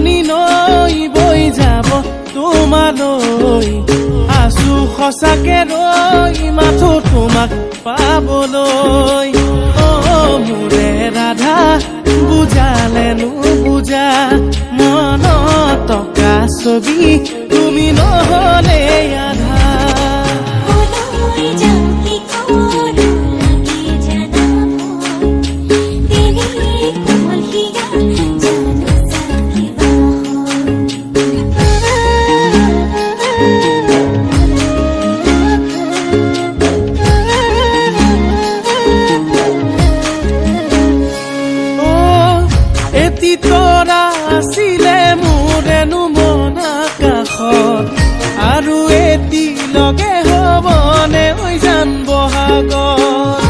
জীৱনী নৈ বৈ যাব তোমালৈ আছো সঁচাকে ৰৈ মাথো তোমাক পাবলৈ মোৰে ৰাধা বুজালে নুবুজা মনত টকা ছবি তুমি নহলে আধা তৰা আছিলে মোৰেনো মন আকাশত আৰু এটি লগে হ'বনে ঐ জান বহাগত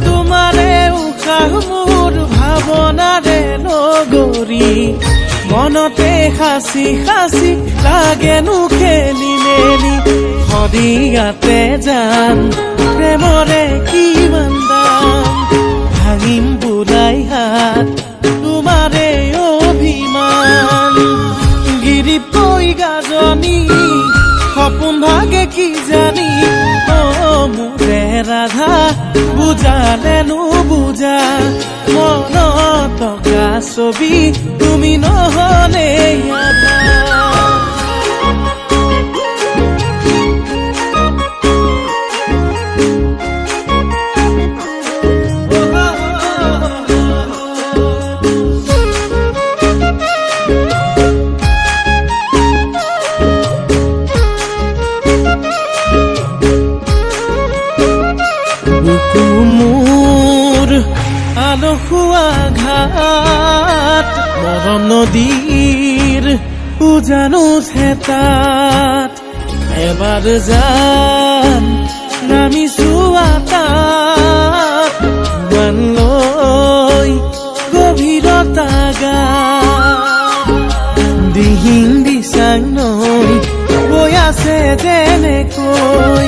তোমাৰে উশাহ মোৰ ভাৱনাৰে নগৰী মনতে সাঁচি সাঁচি লাগেনো খেলি মেলি সদিয়াতে যান প্ৰেমৰে কিমান দাম ভাঙিম বুলাই হাত তোমাৰে অভিমান গিৰিপৈ গাজনী সপোন ভাগে কি জানি মোৰে ৰাধা বুজালে নুবুজা মনত টকা ছবি তুমি নহলে আধা মোৰ আলসুৱা ঘাট মৰম নদীৰ উজানো তাত এবাৰ যাম নামিছো তাত মান লৈ গভীৰতা গা দিহিং দিচাং নৈ বৈ আছে যেনেকৈ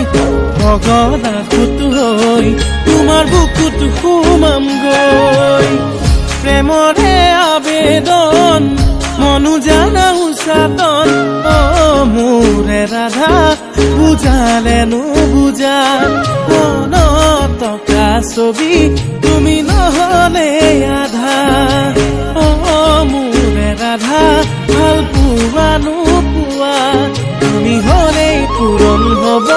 ভগনা কুত হৈ তোমাৰ বুকুত সোমাম গৈ প্ৰেমৰে আবেদন মনো জানা উচাতন মোৰে ৰাধা বুজালে নুবুজা মনত টকা ছবি তুমি নহলে আধা মোৰে ৰাধা ভাল পোৱা নোপোৱা তুমি হলেই পূৰণ হ'ব